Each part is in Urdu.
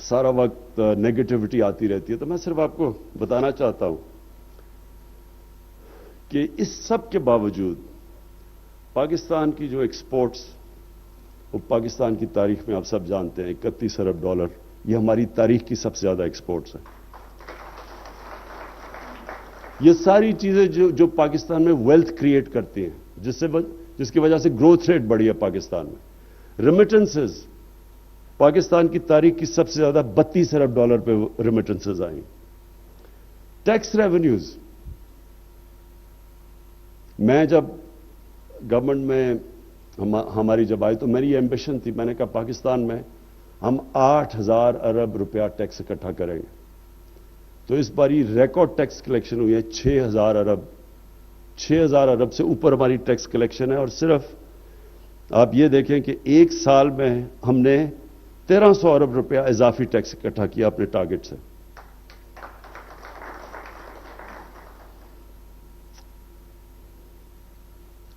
سارا وقت نیگیٹیوٹی آتی رہتی ہے، تو میں صرف آپ کو بتانا چاہتا ہوں کہ اس سب کے باوجود پاکستان کی جو ایکسپورٹس، وہ پاکستان کی تاریخ میں آپ سب جانتے ہیں 31 ارب ڈالر، یہ ہماری تاریخ کی سب سے زیادہ ایکسپورٹس ہیں۔ یہ ساری چیزیں جو پاکستان میں ویلتھ کریٹ کرتی ہیں، جس کی وجہ سے گروتھ ریٹ بڑھی ہے پاکستان میں۔ ریمیٹنسز، پاکستان کی تاریخ کی سب سے زیادہ 32 ارب ڈالر پہ ریمیٹنسز آئیں۔ ٹیکس ریونیوز، میں جب گورنمنٹ میں ہماری جب آئی تو میری ایمبیشن تھی، میں نے کہا پاکستان میں ہم 8,000 ارب روپیہ ٹیکس اکٹھا کریں گے، تو اس بار یہ ریکارڈ ٹیکس کلیکشن ہوئی ہے 6,000 ارب۔ 6,000 ارب سے اوپر ہماری ٹیکس کلیکشن ہے، اور صرف آپ یہ دیکھیں کہ ایک سال میں ہم نے 1,300 ارب روپیہ اضافی ٹیکس اکٹھا کیا اپنے ٹارگٹ سے۔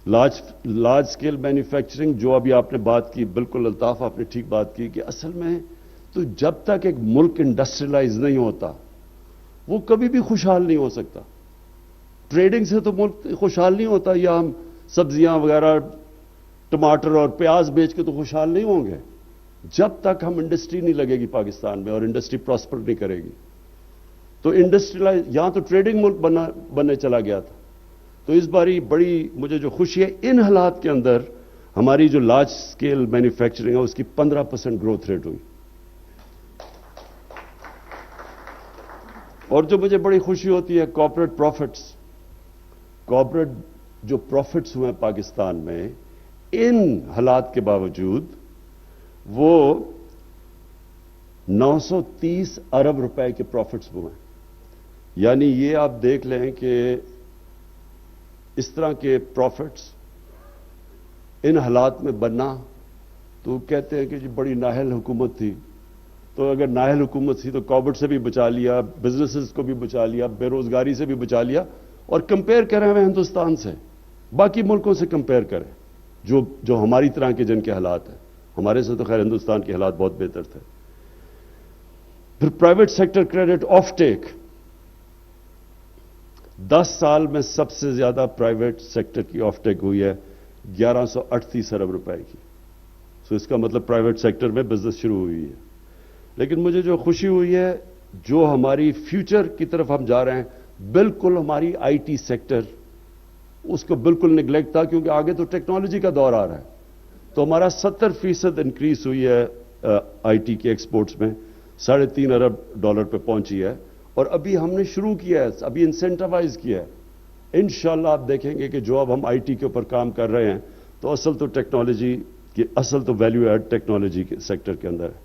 لارج اسکیل مینوفیکچرنگ، جو ابھی آپ نے بات کی، بالکل الطاف آپ نے ٹھیک بات کی کہ اصل میں تو جب تک ایک ملک انڈسٹریلائز نہیں ہوتا وہ کبھی بھی خوشحال نہیں ہو سکتا۔ ٹریڈنگ سے تو ملک خوشحال نہیں ہوتا، یا ہم سبزیاں وغیرہ ٹماٹر اور پیاز بیچ کے تو خوشحال نہیں ہوں گے جب تک ہم انڈسٹری نہیں لگے گی پاکستان میں، اور انڈسٹری پراسپر نہیں کرے گی۔ تو انڈسٹریلائز، یہاں تو ٹریڈنگ ملک بننے چلا گیا تھا، تو اس باری بڑی مجھے جو خوشی ہے، ان حالات کے اندر ہماری جو لارج اسکیل مینوفیکچرنگ ہے اس کی 15% گروتھ ریٹ ہوئی۔ اور جو مجھے بڑی خوشی ہوتی ہے، کارپوریٹ پروفٹس، کارپوریٹ جو پروفٹس ہوئے ہیں پاکستان میں، ان حالات کے باوجود وہ 930 ارب روپے کے پروفٹس ہوئے ہیں۔ یعنی یہ آپ دیکھ لیں کہ اس طرح کے پروفٹس ان حالات میں بننا، تو کہتے ہیں کہ جی بڑی نااہل حکومت تھی، تو اگر نااہل حکومت تھی تو کووڈ سے بھی بچا لیا، بزنسز کو بھی بچا لیا، بے روزگاری سے بھی بچا لیا، اور کمپیئر کریں ہمیں ہندوستان سے، باقی ملکوں سے کمپیئر کریں جو ہماری طرح کے جن کے حالات ہیں۔ ہمارے سے تو خیر ہندوستان کے حالات بہت بہتر تھے۔ پھر پرائیویٹ سیکٹر کریڈٹ آف ٹیک، 10 سال میں سب سے زیادہ پرائیویٹ سیکٹر کی آف ٹیک ہوئی ہے 1138 ارب روپے کی۔ سو اس کا مطلب پرائیویٹ سیکٹر میں بزنس شروع ہوئی ہے۔ لیکن مجھے جو خوشی ہوئی ہے، جو ہماری فیوچر کی طرف ہم جا رہے ہیں، بالکل ہماری آئی ٹی سیکٹر، اس کو بالکل نگلیکٹ تھا، کیونکہ آگے تو ٹیکنالوجی کا دور آ رہا ہے، تو ہمارا 70% انکریز ہوئی ہے آئی ٹی کے ایکسپورٹس میں، 3.5 ارب ڈالر پہ پہنچی ہے، اور ابھی ہم نے شروع کیا ہے، ابھی انسینٹیوائز کیا ہے۔ انشاءاللہ آپ دیکھیں گے کہ جو اب ہم آئی ٹی کے اوپر کام کر رہے ہیں، تو اصل تو ٹیکنالوجی کی، اصل تو ویلیو ایڈ ٹیکنالوجی کے سیکٹر کے اندر ہے۔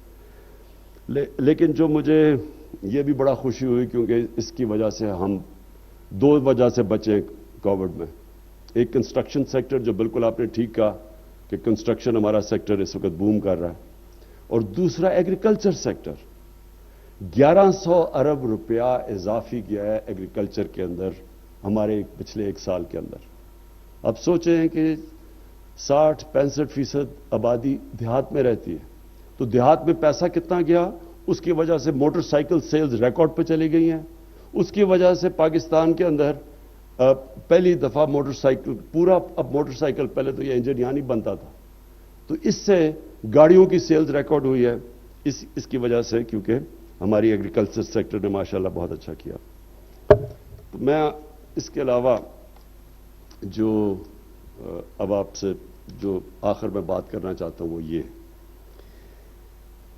لیکن جو مجھے یہ بھی بڑا خوشی ہوئی، کیونکہ اس کی وجہ سے ہم 2 وجہ سے بچے کووڈ میں۔ ایک کنسٹرکشن سیکٹر، جو بالکل آپ نے ٹھیک کہا کہ کنسٹرکشن ہمارا سیکٹر اس وقت بوم کر رہا ہے، اور دوسرا ایگریکلچر سیکٹر، 1100 ارب روپیہ اضافی کیا ہے ایگریکلچر کے اندر ہمارے پچھلے 1 سال کے اندر۔ اب سوچیں کہ 60-65% آبادی دیہات میں رہتی ہے، تو دیہات میں پیسہ کتنا گیا، اس کی وجہ سے موٹر سائیکل سیلز ریکارڈ پہ چلی گئی ہیں، اس کی وجہ سے پاکستان کے اندر پہلی دفعہ موٹر سائیکل پورا، اب موٹر سائیکل پہلے تو یہ انجن یہاں نہیں بنتا تھا، تو اس سے گاڑیوں کی سیلز ریکارڈ ہوئی ہے، اس کی وجہ سے، کیونکہ ہماری ایگریکلچر سیکٹر نے ماشاءاللہ بہت اچھا کیا۔ تو میں اس کے علاوہ جو اب آپ سے جو آخر میں بات کرنا چاہتا ہوں وہ یہ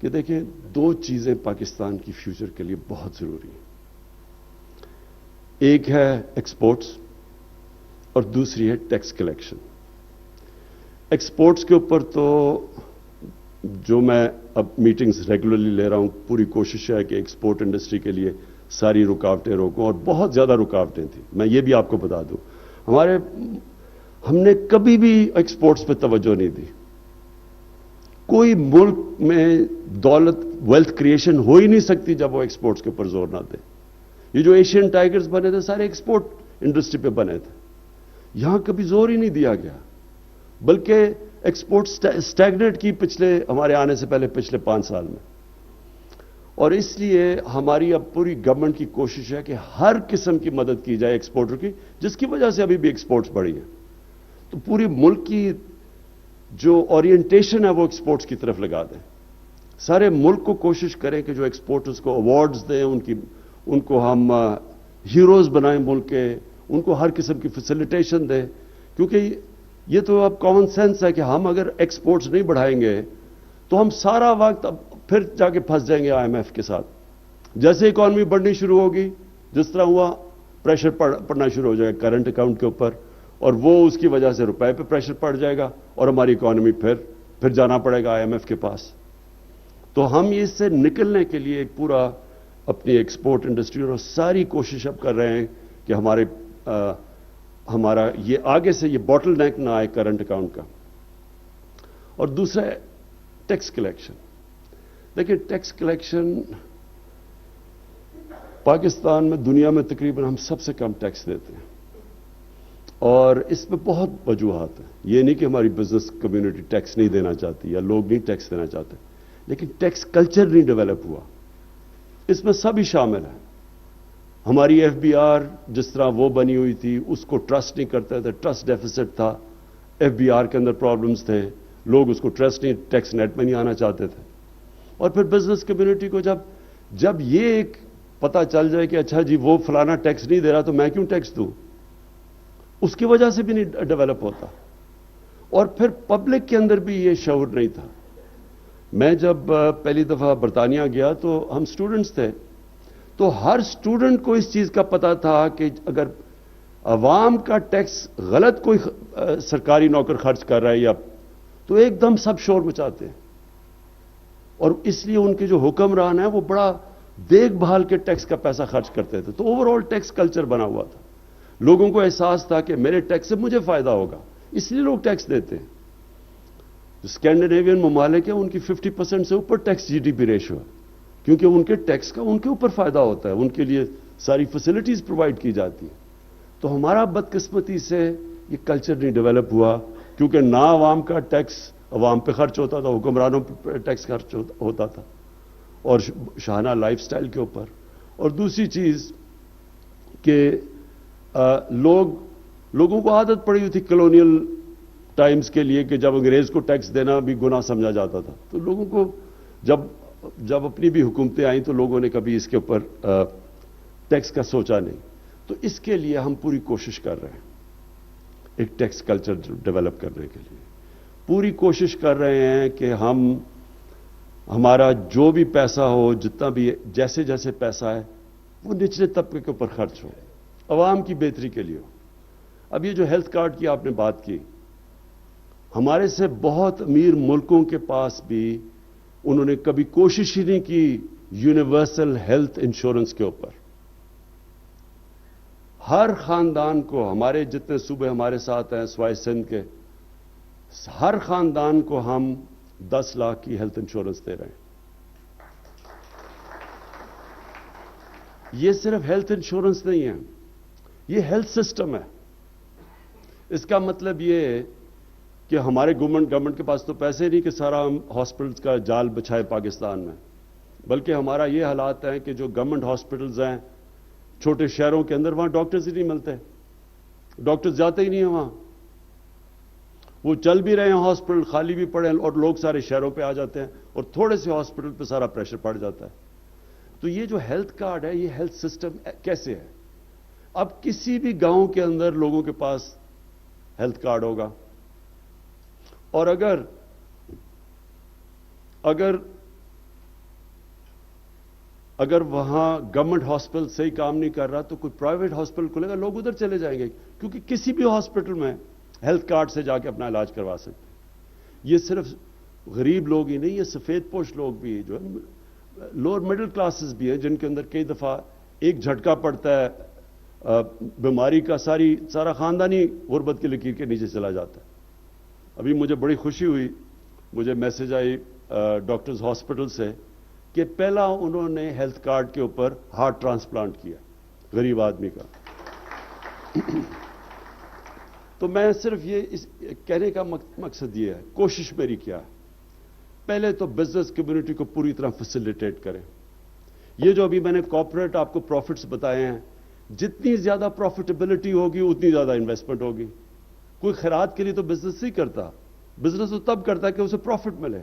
کہ دیکھیں، 2 چیزیں پاکستان کی فیوچر کے لیے بہت ضروری ہیں، ایک ہے ایکسپورٹس اور دوسری ہے ٹیکس کلیکشن۔ ایکسپورٹس کے اوپر تو جو میں اب میٹنگز ریگولرلی لے رہا ہوں، پوری کوشش ہے کہ ایکسپورٹ انڈسٹری کے لیے ساری رکاوٹیں روکوں، اور بہت زیادہ رکاوٹیں تھیں، میں یہ بھی آپ کو بتا دوں، ہم نے کبھی بھی ایکسپورٹس پہ توجہ نہیں دی۔ کوئی ملک میں دولت، ویلتھ کریشن ہو ہی نہیں سکتی جب وہ ایکسپورٹس کے اوپر زور نہ دے۔ یہ جو ایشین ٹائیگرز بنے تھے، سارے ایکسپورٹ انڈسٹری پہ بنے تھے، یہاں کبھی زور ہی نہیں دیا گیا، بلکہ ایکسپورٹ سٹیگنیٹ کی ہمارے آنے سے پہلے پچھلے 5 سال میں۔ اور اس لیے ہماری اب پوری گورنمنٹ کی کوشش ہے کہ ہر قسم کی مدد کی جائے ایکسپورٹر کی، جس کی وجہ سے ابھی بھی ایکسپورٹس بڑھی ہیں. تو پوری ملک کی جو اورینٹیشن ہے وہ ایکسپورٹس کی طرف لگا دیں. سارے ملک کو کوشش کریں کہ جو ایکسپورٹرز کو ایوارڈز دیں، ان کو ہم ہیروز بنائیں ملک کے، ان کو ہر قسم کی فیسیلیٹیشن دیں. کیونکہ یہ تو اب کامن سینس ہے کہ ہم اگر ایکسپورٹس نہیں بڑھائیں گے تو ہم سارا وقت اب پھر جا کے پھنس جائیں گے آئی ایم ایف کے ساتھ. جیسے اکانومی بڑھنی شروع ہوگی، جس طرح ہوا پریشر پڑنا شروع ہو جائے گا کرنٹ اکاؤنٹ کے اوپر، اور وہ اس کی وجہ سے روپے پہ پریشر پڑ جائے گا اور ہماری اکانومی پھر جانا پڑے گا آئی ایم ایف کے پاس. تو ہم اس سے نکلنے کے لیے ایک پورا اپنی ایکسپورٹ انڈسٹری اور ساری کوشش اب کر رہے ہیں کہ ہمارا یہ آگے سے یہ باٹل نیک نہ آئے کرنٹ اکاؤنٹ کا. اور دوسرا ہے ٹیکس کلیکشن. دیکھیں ٹیکس کلیکشن پاکستان میں دنیا میں تقریباً ہم سب سے کم ٹیکس دیتے ہیں، اور اس میں بہت وجوہات ہیں. یہ نہیں کہ ہماری بزنس کمیونٹی ٹیکس نہیں دینا چاہتی یا لوگ نہیں ٹیکس دینا چاہتے، لیکن ٹیکس کلچر نہیں ڈیولپ ہوا. اس میں سب ہی شامل ہیں. ہماری ایف بی آر جس طرح وہ بنی ہوئی تھی اس کو ٹرسٹ نہیں کرتے تھے، ٹرسٹ ڈیفیسٹ تھا، ایف بی آر کے اندر پرابلمز تھے، لوگ اس کو ٹرسٹ نہیں، ٹیکس نیٹ میں نہیں آنا چاہتے تھے. اور پھر بزنس کمیونٹی کو جب یہ ایک پتہ چل جائے کہ اچھا جی وہ فلانا ٹیکس نہیں دے رہا تو میں کیوں ٹیکس دوں، اس کی وجہ سے بھی نہیں ڈیولپ ہوتا. اور پھر پبلک کے اندر بھی یہ شعور نہیں تھا. میں جب پہلی دفعہ برطانیہ گیا تو ہم سٹوڈنٹس تھے، تو ہر سٹوڈنٹ کو اس چیز کا پتا تھا کہ اگر عوام کا ٹیکس غلط کوئی سرکاری نوکر خرچ کر رہا ہے یا تو ایک دم سب شور مچاتے ہیں. اور اس لیے ان کے جو حکمران ہیں وہ بڑا دیکھ بھال کے ٹیکس کا پیسہ خرچ کرتے تھے. تو اوور آل ٹیکس کلچر بنا ہوا تھا. لوگوں کو احساس تھا کہ میرے ٹیکس سے مجھے فائدہ ہوگا، اس لیے لوگ ٹیکس دیتے ہیں. اسکینڈینیوین ممالک ہیں ان کی 50% سے اوپر tax G D P ratio ہے، کیونکہ ان کے ٹیکس کا ان کے اوپر فائدہ ہوتا ہے، ان کے لیے ساری فیسلٹیز پرووائڈ کی جاتی ہیں. تو ہمارا بدقسمتی سے یہ کلچر نہیں ڈیولپ ہوا، کیونکہ نہ عوام کا ٹیکس عوام پہ خرچ ہوتا تھا، حکمرانوں پہ ٹیکس خرچ ہوتا تھا، اور شاہانہ لائف سٹائل کے اوپر. اور دوسری چیز کہ لوگوں کو عادت پڑی ہوئی تھی کلونیل ٹائمز کے لیے کہ جب انگریز کو ٹیکس دینا بھی گناہ سمجھا جاتا تھا. تو لوگوں کو جب اپنی بھی حکومتیں آئیں تو لوگوں نے کبھی اس کے اوپر ٹیکس کا سوچا نہیں. تو اس کے لیے ہم پوری کوشش کر رہے ہیں ایک ٹیکس کلچر ڈیولپ کرنے کے لیے. پوری کوشش کر رہے ہیں کہ ہمارا جو بھی پیسہ ہو، جتنا بھی جیسے جیسے پیسہ ہے وہ نچلے طبقے کے اوپر خرچ ہو، عوام کی بہتری کے لیے ہو. اب یہ جو ہیلتھ کارڈ کی آپ نے بات کی، ہمارے سے بہت امیر ملکوں کے پاس بھی انہوں نے کبھی کوشش ہی نہیں کی یونیورسل ہیلتھ انشورنس کے اوپر. ہر خاندان کو، ہمارے جتنے صوبے ہمارے ساتھ ہیں سوائے سندھ کے، ہر خاندان کو ہم 10 لاکھ کی ہیلتھ انشورنس دے رہے ہیں. یہ صرف ہیلتھ انشورنس نہیں ہے، یہ ہیلتھ سسٹم ہے. اس کا مطلب یہ ہے کہ ہمارے گورنمنٹ کے پاس تو پیسے نہیں کہ سارا ہم ہاسپٹلز کا جال بچھائے پاکستان میں، بلکہ ہمارا یہ حالات ہیں کہ جو گورنمنٹ ہاسپٹلز ہیں چھوٹے شہروں کے اندر، وہاں ڈاکٹرز ہی نہیں ملتے، ڈاکٹرز جاتے ہی نہیں ہیں وہاں. وہ چل بھی رہے ہیں ہاسپٹل، خالی بھی پڑے ہیں، اور لوگ سارے شہروں پہ آ جاتے ہیں اور تھوڑے سے ہاسپٹل پہ سارا پریشر پڑ جاتا ہے. تو یہ جو ہیلتھ کارڈ ہے، یہ ہیلتھ سسٹم کیسے ہے؟ اب کسی بھی گاؤں کے اندر لوگوں کے پاس ہیلتھ کارڈ ہوگا، اور اگر وہاں گورنمنٹ ہاسپٹل صحیح کام نہیں کر رہا تو کوئی پرائیویٹ ہاسپٹل کھلے گا، لوگ ادھر چلے جائیں گے، کیونکہ کسی بھی ہاسپٹل میں ہیلتھ کارڈ سے جا کے اپنا علاج کروا سکتے ہیں. یہ صرف غریب لوگ ہی نہیں، یہ سفید پوش لوگ بھی، جو لوور مڈل کلاسز بھی ہیں، جن کے اندر کئی دفعہ ایک جھٹکا پڑتا ہے بیماری کا، سارا خاندانی غربت کی لکیر کے نیچے چلا جاتا ہے. ابھی مجھے بڑی خوشی ہوئی، مجھے میسج آئی ڈاکٹرز ہاسپٹل سے کہ پہلا انہوں نے ہیلتھ کارڈ کے اوپر ہارٹ ٹرانسپلانٹ کیا غریب آدمی کا. تو میں صرف یہ کہنے کا مقصد یہ ہے، کوشش میری کیا ہے، پہلے تو بزنس کمیونٹی کو پوری طرح فیسیلیٹیٹ کریں. یہ جو ابھی میں نے کارپوریٹ آپ کو پروفٹس بتائے ہیں، جتنی زیادہ پروفیٹیبلٹی ہوگی اتنی زیادہ انویسٹمنٹ ہوگی. کوئی خیرات کے لیے تو بزنس نہیں کرتا، بزنس تو تب کرتا ہے کہ اسے پروفٹ ملے.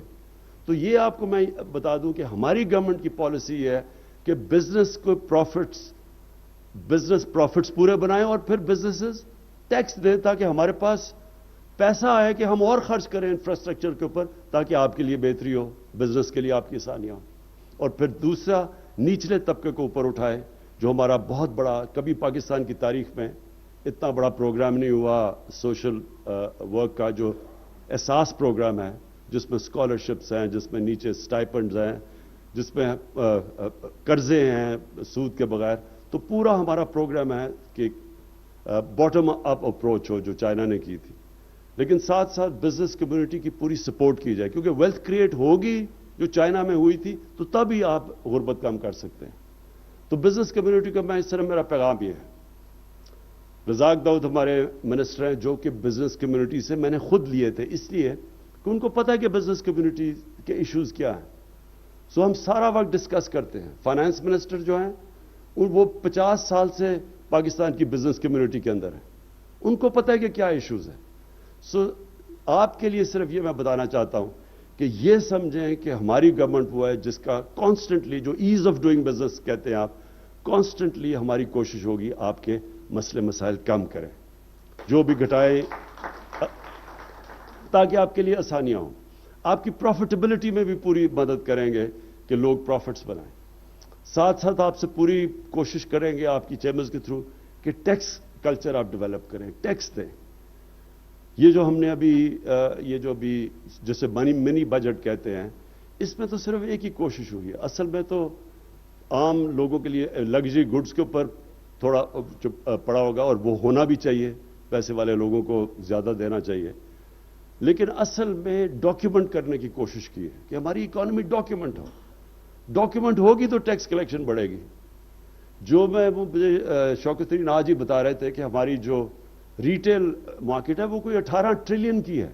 تو یہ آپ کو میں بتا دوں کہ ہماری گورنمنٹ کی پالیسی ہے کہ بزنس کو بزنس پروفٹس پورے بنائیں اور پھر بزنسز ٹیکس دیں تاکہ ہمارے پاس پیسہ آئے کہ ہم اور خرچ کریں انفراسٹرکچر کے اوپر تاکہ آپ کے لیے بہتری ہو، بزنس کے لیے آپ کی آسانیاں ہوں. اور پھر دوسرا نچلے طبقے کو اوپر اٹھائے، جو ہمارا بہت بڑا، کبھی پاکستان کی تاریخ میں اتنا بڑا پروگرام نہیں ہوا سوشل ورک کا، جو احساس پروگرام ہے جس میں اسکالرشپس ہیں، جس میں نیچے سٹائپنڈز ہیں، جس میں قرضے ہیں سود کے بغیر. تو پورا ہمارا پروگرام ہے کہ باٹم اپ اپروچ ہو جو چائنا نے کی تھی، لیکن ساتھ ساتھ بزنس کمیونٹی کی پوری سپورٹ کی جائے، کیونکہ ویلتھ کریٹ ہوگی جو چائنا میں ہوئی تھی تو تب ہی آپ غربت کم کر سکتے ہیں. تو بزنس کمیونٹی کا میں اس طرح میرا پیغام یہ ہے. رزاق داؤد ہمارے منسٹر ہیں جو کہ بزنس کمیونٹی سے میں نے خود لیے تھے، اس لیے کہ ان کو پتہ ہے کہ بزنس کمیونٹی کے ایشوز کیا ہیں. سو ہم سارا وقت ڈسکس کرتے ہیں. فائنانس منسٹر جو ہیں وہ 50 سال سے پاکستان کی بزنس کمیونٹی کے اندر ہیں، ان کو پتہ ہے کہ کیا ایشوز ہیں. سو آپ کے لیے صرف یہ میں بتانا چاہتا ہوں کہ یہ سمجھیں کہ ہماری گورنمنٹ وہ ہے جس کا کانسٹنٹلی، جو ایز آف ڈوئنگ بزنس کہتے ہیں آپ، کانسٹنٹلی ہماری کوشش ہوگی آپ کے مسئلے مسائل کم کریں، جو بھی گھٹائیں تاکہ آپ کے لیے آسانیاں ہوں. آپ کی پروفیٹیبلٹی میں بھی پوری مدد کریں گے کہ لوگ پروفٹس بنائیں. ساتھ ساتھ آپ سے پوری کوشش کریں گے آپ کی چیمبرز کے تھرو کہ ٹیکس کلچر آپ ڈیولپ کریں، ٹیکس دیں. یہ جو ہم نے ابھی یہ جو ابھی جیسے منی بجٹ کہتے ہیں، اس میں تو صرف ایک ہی کوشش ہوئی ہے. اصل میں تو عام لوگوں کے لیے لگژری گڈز کے اوپر تھوڑا پڑا ہوگا، اور وہ ہونا بھی چاہیے، پیسے والے لوگوں کو زیادہ دینا چاہیے. لیکن اصل میں ڈاکیومنٹ کرنے کی کوشش کی ہے کہ ہماری اکانومی ڈاکیومنٹ ہو. ڈاکیومنٹ ہوگی تو ٹیکس کلیکشن بڑھے گی. جو مجھے شوکت ترین آج ہی بتا رہے تھے کہ ہماری جو ریٹیل مارکیٹ ہے وہ کوئی 18 ٹریلین کی ہے،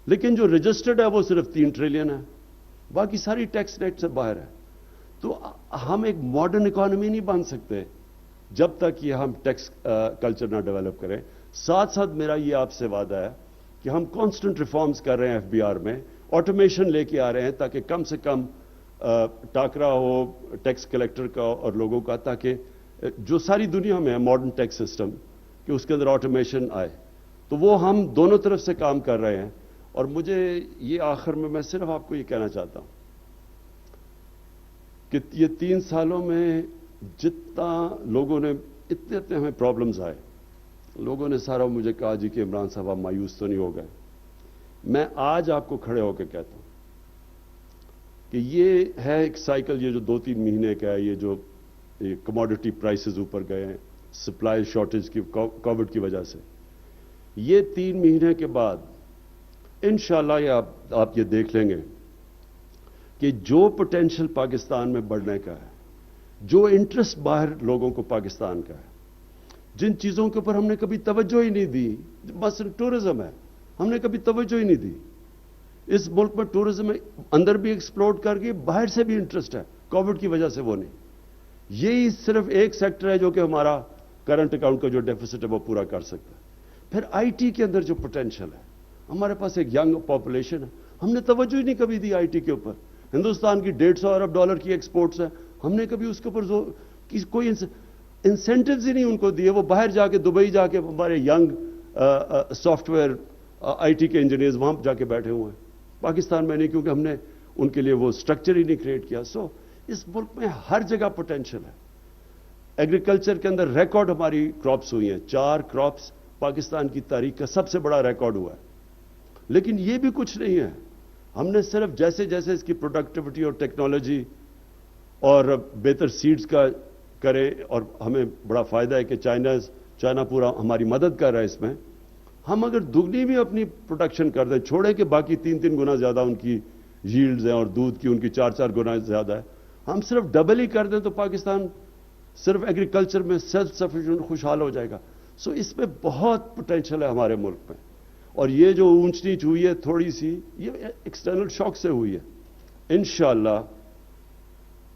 لیکن جو رجسٹرڈ ہے وہ صرف 3 ٹریلین ہے، باقی ساری ٹیکس نیٹ سے باہر ہے. تو ہم ایک ماڈرن اکانومی نہیں بن سکتے جب تک یہ ہم ٹیکس کلچر نہ ڈیولپ کریں. ساتھ ساتھ میرا یہ آپ سے وعدہ ہے کہ ہم کانسٹنٹ ریفارمز کر رہے ہیں FBR میں، آٹومیشن لے کے آ رہے ہیں تاکہ کم سے کم ٹاکرا ہو ٹیکس کلیکٹر کا اور لوگوں کا، تاکہ جو ساری دنیا میں ہے ماڈرن ٹیکس سسٹم کہ اس کے اندر آٹومیشن آئے. تو وہ ہم دونوں طرف سے کام کر رہے ہیں. اور مجھے یہ آخر میں صرف آپ کو یہ کہنا چاہتا ہوں کہ یہ 3 سالوں میں جتنا لوگوں نے اتنے ہمیں پرابلمز آئے، لوگوں نے سارا مجھے کہا جی کہ عمران صاحب آپ مایوس تو نہیں ہو گئے. میں آج آپ کو کھڑے ہو کے کہتا ہوں کہ یہ ہے ایک سائیکل، یہ جو 2-3 مہینے کا ہے، یہ جو کموڈٹی پرائسز اوپر گئے ہیں سپلائی شارٹیج کی کووڈ کی وجہ سے، یہ 3 مہینے کے بعد انشاءاللہ یہ آپ یہ دیکھ لیں گے کہ جو پوٹینشل پاکستان میں بڑھنے کا ہے، جو انٹرسٹ باہر لوگوں کو پاکستان کا ہے، جن چیزوں کے اوپر ہم نے کبھی توجہ ہی نہیں دی، مثلا ٹورزم ہے، ہم نے کبھی توجہ ہی نہیں دی. اس ملک میں ٹورزم اندر بھی ایکسپلوڈ کر گئی، باہر سے بھی انٹرسٹ ہے، کووڈ کی وجہ سے وہ نہیں. یہی صرف ایک سیکٹر ہے جو کہ ہمارا کرنٹ اکاؤنٹ کا جو ڈیفیسٹ ہے وہ پورا کر سکتا ہے. پھر IT کے اندر جو پوٹینشل ہے، ہمارے پاس ایک ینگ پاپولیشن ہے، ہم نے توجہ ہی نہیں کبھی دی IT کے اوپر. ہندوستان کی $150 ارب کی ایکسپورٹس ہیں، ہم نے کبھی اس کے اوپر کوئی انسینٹیوز ہی نہیں ان کو دیے. وہ باہر جا کے دبئی جا کے ہمارے ینگ سافٹ ویئر IT کے انجینئرز وہاں جا کے بیٹھے ہوئے ہیں، پاکستان میں نہیں، کیونکہ ہم نے ان کے لیے وہ اسٹرکچر ہی نہیں کریٹ کیا. سو اس ملک میں ہر جگہ پوٹینشل ہے. ایگریکلچر کے اندر ریکارڈ ہماری کراپس ہوئی ہیں، 4 کراپس پاکستان کی تاریخ کا سب سے بڑا ریکارڈ ہوا ہے. لیکن یہ بھی کچھ نہیں ہے، ہم نے صرف جیسے جیسے اس کی پروڈکٹیوٹی اور ٹیکنالوجی اور بہتر سیڈز کا کرے، اور ہمیں بڑا فائدہ ہے کہ چائنا پورا ہماری مدد کر رہا ہے اس میں. ہم اگر دگنی بھی اپنی پروڈکشن کر دیں، چھوڑیں کہ باقی 3 گنا زیادہ ان کی ییلڈز ہیں اور دودھ کی ان کی 4 گنا زیادہ ہے، ہم صرف ڈبل ہی کر دیں تو پاکستان صرف ایگریکلچر میں سیلف سفیشینٹ خوشحال ہو جائے گا. سو اس میں بہت پوٹینشل ہے ہمارے ملک میں. اور یہ جو اونچ نیچ ہوئی ہے تھوڑی سی، یہ ایکسٹرنل شاک سے ہوئی ہے. انشاءاللہ